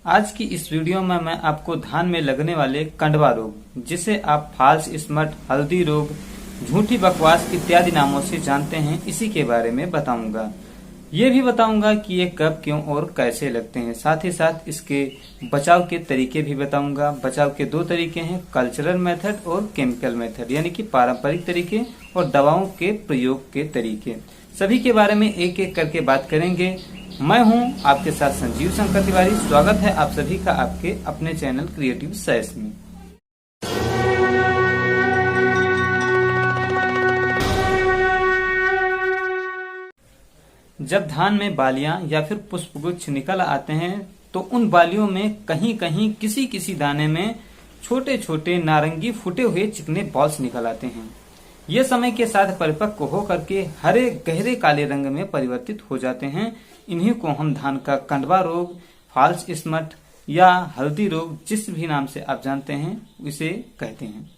आज की इस वीडियो में मैं आपको धान में लगने वाले कंडवा रोग, जिसे आप फाल्स स्मट, हल्दी रोग, झूठी बकवास इत्यादि नामों से जानते हैं, इसी के बारे में बताऊंगा। ये भी बताऊंगा कि ये कब, क्यों और कैसे लगते हैं। साथ ही साथ इसके बचाव के तरीके भी बताऊंगा। बचाव के दो तरीके हैं, कल्चरल मेथड और केमिकल मेथड, यानी कि पारंपरिक तरीके और दवाओं के प्रयोग के तरीके। सभी के बारे में एक एक करके बात करेंगे। मैं हूं आपके साथ संजीव शंकर तिवारी। स्वागत है आप सभी का आपके अपने चैनल क्रिएटिव साइंस में। जब धान में बालियां या फिर पुष्पगुच्छ निकल आते हैं तो उन बालियों में कहीं कहीं किसी किसी दाने में छोटे छोटे नारंगी फूटे हुए चिकने बॉल्स निकल आते हैं। ये समय के साथ परिपक्व होकर के हरे गहरे काले रंग में परिवर्तित हो जाते हैं। इन्हीं को हम धान का कंडवा रोग, फाल्स स्मट या हल्दी रोग, जिस भी नाम से आप जानते हैं, इसे कहते हैं।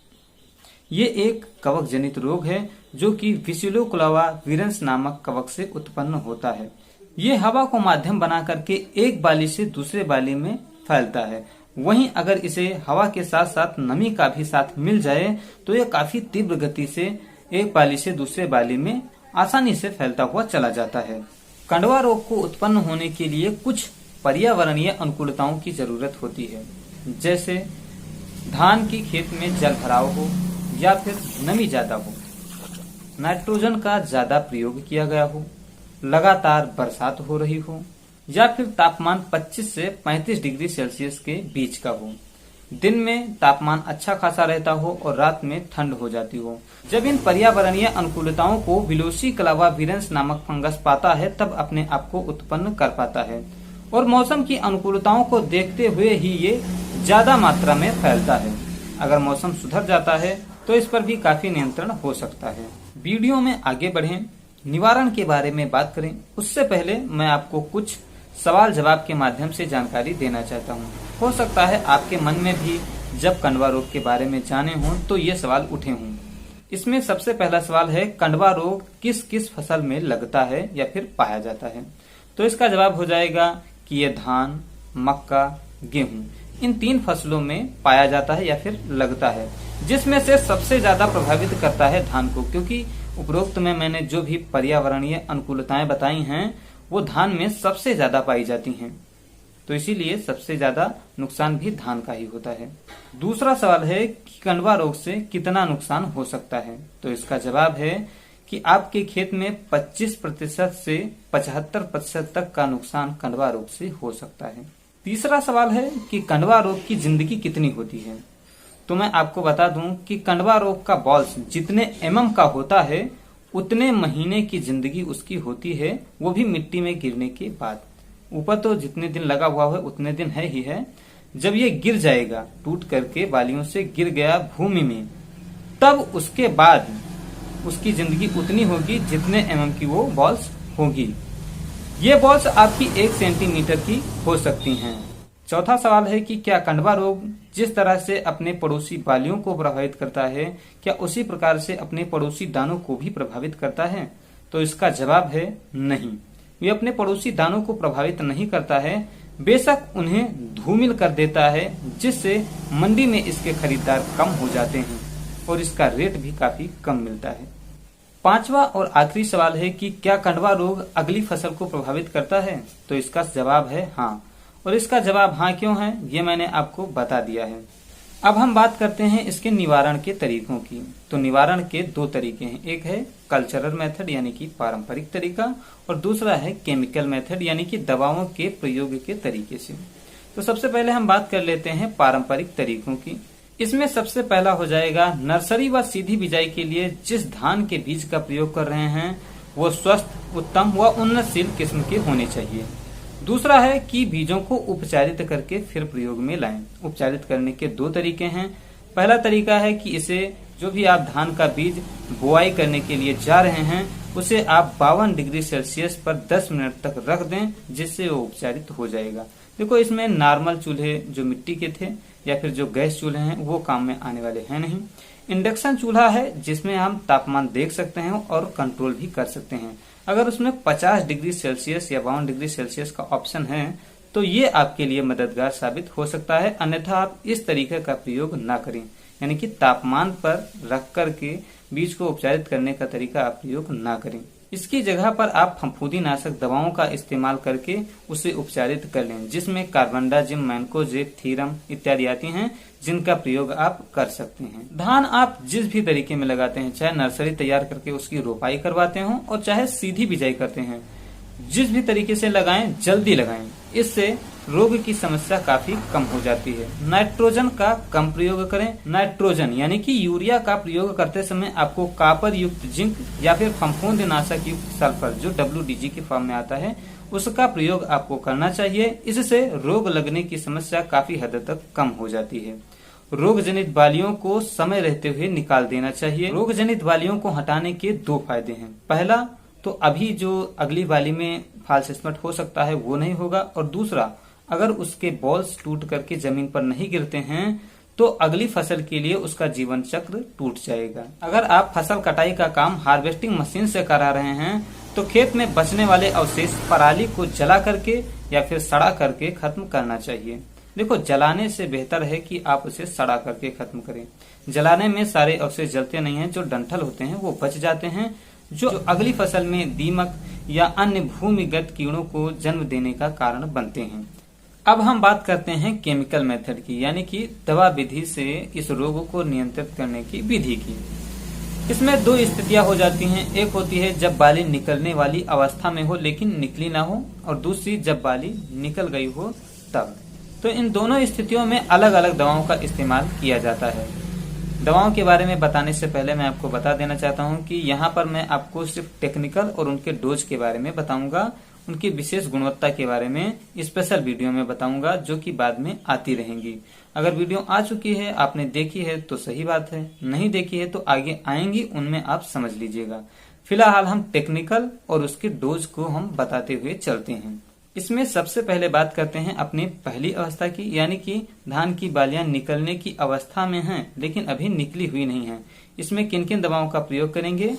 ये एक कवक जनित रोग है जो कि विसिलोक्लावा वीरंस नामक कवक से उत्पन्न होता है। ये हवा को माध्यम बना करके एक बाली से दूसरे बाली में फैलता है। वहीं अगर इसे हवा के साथ साथ नमी का भी साथ मिल जाए तो यह काफी तीव्र गति से एक बाली से दूसरे बाली में आसानी से फैलता हुआ चला जाता है। कंडवा रोग को उत्पन्न होने के लिए कुछ पर्यावरणीय अनुकूलताओं की जरूरत होती है, जैसे धान की खेत में जल भराव हो या फिर नमी ज्यादा हो, नाइट्रोजन का ज्यादा प्रयोग किया गया हो, लगातार बरसात हो रही हो या फिर तापमान 25 से 35 डिग्री सेल्सियस के बीच का हो, दिन में तापमान अच्छा खासा रहता हो और रात में ठंड हो जाती हो। जब इन पर्यावरणीय अनुकूलताओं को विसिलोक्लावा वीरंस नामक फंगस पाता है तब अपने आप को उत्पन्न कर पाता है और मौसम की अनुकूलताओं को देखते हुए ही ये ज्यादा मात्रा में फैलता है। अगर मौसम सुधर जाता है तो इस पर भी काफी नियंत्रण हो सकता है। वीडियो में आगे बढ़ें, निवारण के बारे में बात करें, उससे पहले मैं आपको कुछ सवाल जवाब के माध्यम से जानकारी देना चाहता हूँ। हो सकता है आपके मन में भी जब कंडवा रोग के बारे में जाने हों तो ये सवाल उठे हों। इसमें सबसे पहला सवाल है, कंडवा रोग किस किस फसल में लगता है या फिर पाया जाता है? तो इसका जवाब हो जाएगा कि ये धान, मक्का, गेहूं, इन तीन फसलों में पाया जाता है या फिर लगता है, जिसमें से सबसे ज्यादा प्रभावित करता है धान को, क्योंकि उपरोक्त में मैंने जो भी पर्यावरणीय अनुकूलताएं बताई हैं वो धान में सबसे ज्यादा पाई जाती हैं, तो इसीलिए सबसे ज्यादा नुकसान भी धान का ही होता है। दूसरा सवाल है कि कंडवा रोग से कितना नुकसान हो सकता है? तो इसका जवाब है कि आपके खेत में 25% से 75% तक का नुकसान कंडवा रोग से हो सकता है। तीसरा सवाल है कि कंडवा रोग की जिंदगी कितनी होती है? तो मैं आपको बता दूं कि कंडवा रोग का बॉल्स जितने mm का होता है उतने महीने की जिंदगी उसकी होती है, वो भी मिट्टी में गिरने के बाद। ऊपर तो जितने दिन लगा हुआ है उतने दिन है ही है। जब ये गिर जाएगा, टूट करके बालियों से गिर गया भूमि में, तब उसके बाद उसकी जिंदगी उतनी होगी जितने mm की वो बॉल्स होगी। ये बॉल्स आपकी 1 सेंटीमीटर की हो सकती हैं। चौथा सवाल है कि क्या कंडवा रोग जिस तरह से अपने पड़ोसी बालियों को प्रभावित करता है, क्या उसी प्रकार से अपने पड़ोसी दानों को भी प्रभावित करता है? तो इसका जवाब है नहीं, ये अपने पड़ोसी दानों को प्रभावित नहीं करता है। बेशक उन्हें धूमिल कर देता है, जिससे मंडी में इसके खरीदार कम हो जाते हैं और इसका रेट भी काफी कम मिलता है। पांचवा और आखिरी सवाल है कि क्या कंडवा रोग अगली फसल को प्रभावित करता है? तो इसका जवाब है हाँ, और इसका जवाब हाँ क्यों है ये मैंने आपको बता दिया है। अब हम बात करते हैं इसके निवारण के तरीकों की। तो निवारण के दो तरीके हैं, एक है कल्चरल मेथड यानी कि पारंपरिक तरीका, और दूसरा है केमिकल मेथड यानी कि दवाओं के प्रयोग के तरीके से। तो सबसे पहले हम बात कर लेते हैं पारंपरिक तरीकों की। इसमें सबसे पहला हो जाएगा, नर्सरी व सीधी बिजाई के लिए जिस धान के बीज का प्रयोग कर रहे हैं वो स्वस्थ, उत्तम व उन्नतशील किस्म के होने चाहिए। दूसरा है कि बीजों को उपचारित करके फिर प्रयोग में लाएं। उपचारित करने के दो तरीके हैं। पहला तरीका है कि इसे जो भी आप धान का बीज बुआई करने के लिए जा रहे हैं उसे आप 52 डिग्री सेल्सियस पर 10 मिनट तक रख दें, जिससे वो उपचारित हो जाएगा। देखो, इसमें नॉर्मल चूल्हे जो मिट्टी के थे या फिर जो गैस चूल्हे हैं वो काम में आने वाले हैं नहीं। इंडक्शन चूल्हा है जिसमें हम तापमान देख सकते हैं और कंट्रोल भी कर सकते हैं। अगर उसमें 50 डिग्री सेल्सियस या 52 डिग्री सेल्सियस का ऑप्शन है तो ये आपके लिए मददगार साबित हो सकता है। अन्यथा आप इस तरीके का प्रयोग ना करें, यानी कि तापमान पर रख करके बीज को उपचारित करने का तरीका आप प्रयोग ना करें। इसकी जगह पर आप फफूंदी नाशक दवाओं का इस्तेमाल करके उसे उपचारित कर लें, जिसमें कार्बेंडाजिम, मैनकोजेब, थीरम इत्यादि आती हैं, जिनका प्रयोग आप कर सकते हैं। धान आप जिस भी तरीके में लगाते हैं, चाहे नर्सरी तैयार करके उसकी रोपाई करवाते हो और चाहे सीधी बिजाई करते हैं, जिस भी तरीके से लगाएं जल्दी लगाएं, इससे रोग की समस्या काफी कम हो जाती है। नाइट्रोजन का कम प्रयोग करें। नाइट्रोजन यानी कि यूरिया का प्रयोग करते समय आपको कॉपर युक्त जिंक या फिर फफूंदनाशक युक्त सल्फर, जो WDG के फॉर्म में आता है, उसका प्रयोग आपको करना चाहिए। इससे रोग लगने की समस्या काफी हद तक कम हो जाती है। रोग जनित बालियों को समय रहते हुए निकाल देना चाहिए। रोग जनित बालियों को हटाने के 2 फायदे हैं। पहला तो अभी जो अगली बाली में फॉल्स स्पॉट हो सकता है वो नहीं होगा, और दूसरा अगर उसके बॉल्स टूट करके जमीन पर नहीं गिरते हैं तो अगली फसल के लिए उसका जीवन चक्र टूट जाएगा। अगर आप फसल कटाई का काम हार्वेस्टिंग मशीन से करा रहे हैं तो खेत में बचने वाले अवशेष पराली को जला करके या फिर सड़ा करके खत्म करना चाहिए। देखो, जलाने से बेहतर है कि आप उसे सड़ा करके खत्म करें। जलाने में सारे अवशेष जलते नहीं हैं, जो डंठल होते हैं वो बच जाते हैं, जो अगली फसल में दीमक या अन्य भूमिगत कीड़ों को जन्म देने का कारण बनते हैं। अब हम बात करते हैं केमिकल मेथड की, यानी कि दवा विधि से इस रोग को नियंत्रित करने की विधि की। इसमें 2 स्थितियां हो जाती हैं। एक होती है जब बाली निकलने वाली अवस्था में हो लेकिन निकली ना हो, और दूसरी जब बाली निकल गई हो तब। तो इन दोनों स्थितियों में अलग अलग दवाओं का इस्तेमाल किया जाता है। दवाओं के बारे में बताने से पहले मैं आपको बता देना चाहता हूं कि यहाँ पर मैं आपको सिर्फ टेक्निकल और उनके डोज के बारे में बताऊंगा। उनकी विशेष गुणवत्ता के बारे में स्पेशल वीडियो में बताऊंगा, जो कि बाद में आती रहेंगी। अगर वीडियो आ चुकी है, आपने देखी है तो सही बात है, नहीं देखी है तो आगे आएंगी, उनमें आप समझ लीजिएगा। फिलहाल हम टेक्निकल और उसके डोज को हम बताते हुए चलते हैं। इसमें सबसे पहले बात करते हैं अपनी पहली अवस्था की, यानी कि धान की बालियां निकलने की अवस्था में हैं लेकिन अभी निकली हुई नहीं है। इसमें किन किन दवाओं का प्रयोग करेंगे?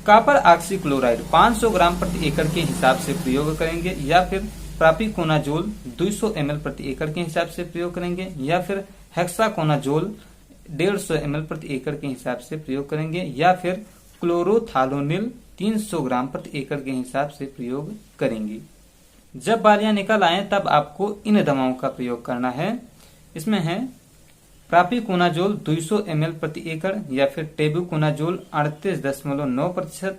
कॉपर ऑक्सीक्लोराइड 500 ग्राम प्रति एकड़ के हिसाब से प्रयोग करेंगे, या फिर प्रोपिकोनाजोल 200 ml प्रति एकड़ के हिसाब से प्रयोग करेंगे, या फिर हेक्साकोनाजोल 150 ml प्रति एकड़ के हिसाब से प्रयोग करेंगे, या फिर क्लोरोथालोनिल 300 ग्राम प्रति एकड़ के हिसाब से प्रयोग करेंगे। जब बालियां निकल आए तब आपको इन दवाओं का प्रयोग करना है। इसमें है प्रोपिकोनाजोल 200 ml प्रति एकड़, या फिर टेबुकोनाजोल 38.9%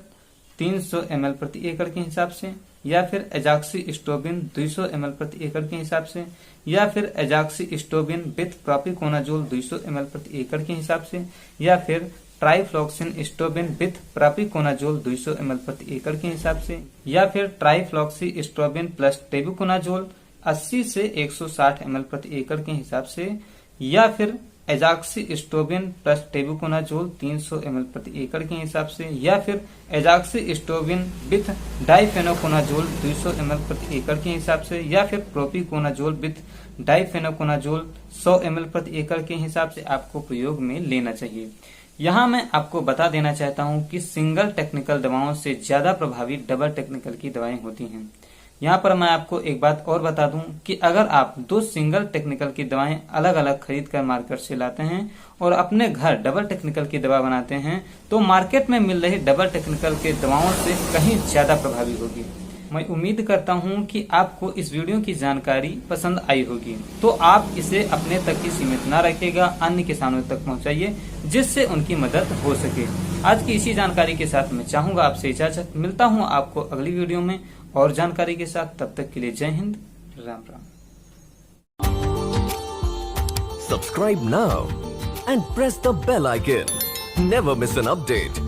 300 ml प्रति एकड़ के हिसाब से, या फिर एजाक्सीस्टोबिन 200 ml प्रति एकड़ के हिसाब से, या फिर एजाक्सीस्टोबिन विथ प्रोपिकोनाजोल 200 ml प्रति एकड़ के हिसाब से, या फिर ट्राइफ्लॉक्सिस्टोबिन विथ प्रोपिकोनाजोल 200 ml प्रति एकड़ के हिसाब से, या फिर ट्राइफ्लॉक्सिस्टोबिन प्लस टेबुकोनाजोल 80 से 160 ml प्रति एकड़ के हिसाब से, या फिर एजाक्सीस्टोबिन प्लस टेबुकोनाजोल 300 ml प्रति एकड़ के हिसाब से, या फिर एजाक्सीस्टोबिन विथ डाइफेनोकोनाजोल 200 ml प्रति एकड़ के हिसाब से, या फिर प्रोपिकोनाजोल विथ डाइफेनोकोनाजोल 100 ml प्रति एकड़ के हिसाब से आपको प्रयोग में लेना चाहिए। यहाँ मैं आपको बता देना चाहता हूँ कि सिंगल टेक्निकल दवाओं से ज्यादा प्रभावी डबल टेक्निकल की दवाएं होती हैं। यहाँ पर मैं आपको एक बात और बता दूं कि अगर आप 2 सिंगल टेक्निकल की दवाएं अलग अलग खरीद कर मार्केट से लाते हैं और अपने घर डबल टेक्निकल की दवा बनाते हैं, तो मार्केट में मिल रही डबल टेक्निकल के दवाओं से कहीं ज्यादा प्रभावी होगी। मैं उम्मीद करता हूं कि आपको इस वीडियो की जानकारी पसंद आई होगी, तो आप इसे अपने तक ही सीमित न रखिएगा, अन्य किसानों तक पहुंचाइए जिससे उनकी मदद हो सके। आज की इसी जानकारी के साथ मैं चाहूंगा आपसे इजाजत। मिलता हूं आपको अगली वीडियो में और जानकारी के साथ। तब तक के लिए जय Hind, Ram Ram. Subscribe now and press the bell icon. Never miss an update.